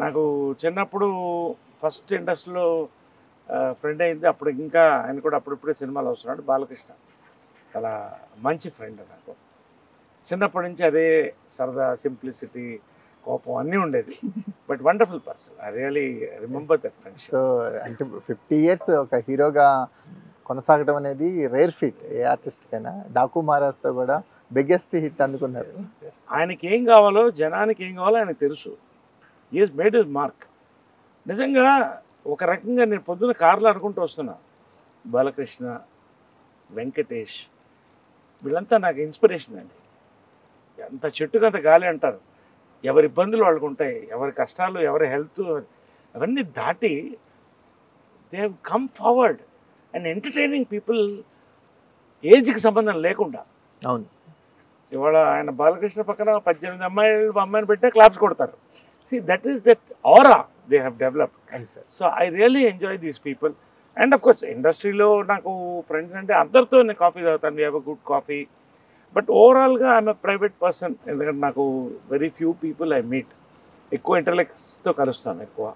నాకు చిన్నప్పుడు ఫస్ట్ ఇండస్ట్రీలో ఫ్రెండ్ అయింది. అప్పుడు ఇంకా ఆయన కూడా అప్పుడిప్పుడే సినిమాలు వస్తున్నాడు. బాలకృష్ణ చాలా మంచి ఫ్రెండ్ నాకు. చిన్నప్పటి నుంచి అదే సరదా, సింప్లిసిటీ, కోపం అన్నీ ఉండేది. But wonderful person. I really remember that friendship. So అంటే 50 years ఒక హీరోగా కొనసాగడం అనేది రేర్ ఫీట్ ఏ ఆర్టిస్ట్కైనా. డాకు మహారాజ్తో కూడా బిగ్గెస్ట్ హిట్ అందుకున్నారు. ఆయనకి ఏం కావాలో, జనానికి ఏం కావాలో ఆయనకు తెలుసు. Is made his mark. నిజంగా ఒక రకంగా నేను పొద్దున కార్లో అనుకుంటూ వస్తున్నా, బాలకృష్ణ, వెంకటేష్ వీళ్ళంతా నాకు ఇన్స్పిరేషన్ అండి. అంత చెట్టుకు అంత గాలి అంటారు. ఎవరి ఇబ్బందులు వాళ్ళకు ఉంటాయి, ఎవరి కష్టాలు, ఎవరి హెల్త్ అవన్నీ దాటి they have come forward and entertaining people ఏజ్కి సంబంధం లేకుండా. అవును. ఇవాళ ఆయన బాలకృష్ణ పక్కన 18 అమ్మాయిని పెట్టినా క్లాప్స్ కొడతారు. See, that is that aura they have developed. So I really enjoy these people. And of course, ఇండస్ట్రీలో నాకు ఫ్రెండ్స్ అంటే అందరితో నేను కాఫీ తాగుతాను. We have a good coffee. But ఓవరాల్గా ఐఎమ్ ఎ ప్రైవేట్ పర్సన్. ఎందుకంటే నాకు very few people I meet. ఎక్కువ ఇంటలెక్ట్స్తో కలుస్తాను ఎక్కువ.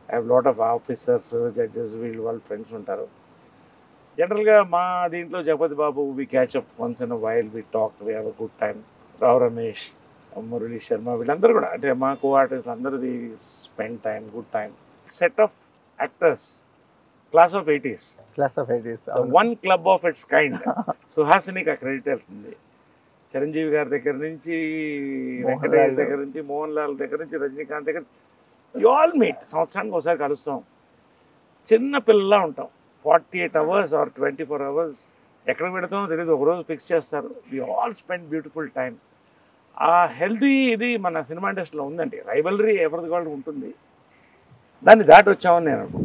I have lot of officers, judges, వాళ్ళ ఫ్రెండ్స్ ఉంటారు. జనరల్గా మా దీంట్లో Jagapathi Babu, we catch up once in a while, we talk, we have a good time. Rao Ramesh, Murali Sharma వీళ్ళందరూ కూడా అంటే మా కో ఆర్టిస్ట్ అందరిది spend time, good time. Set of actors, class of 80s, one club of its kind. సుహాసినికి ఆ credit వెళ్తుంది. చిరంజీవి గారి దగ్గర నుంచి, వెంకటేష్ దగ్గర నుంచి, మోహన్ లాల్ దగ్గర నుంచి, రజనీకాంత్ దగ్గర యు ఆల్ మీట్. సంవత్సరానికి ఒకసారి కలుస్తాం. చిన్న పిల్లలా ఉంటాం. 48 hours ఆర్ 24 hours ఎక్కడికి పెడతామో తెలియదు. ఒకరోజు ఫిక్స్ చేస్తారు. We all spend beautiful time. ఆ హెల్తీ ఇది మన సినిమా ఇండస్ట్రీలో ఉందండి. రైవలరీ ఎవరిది వాళ్ళు ఉంటుంది. దాన్ని దాటి వచ్చామని నేను అనుకుంటున్నాను.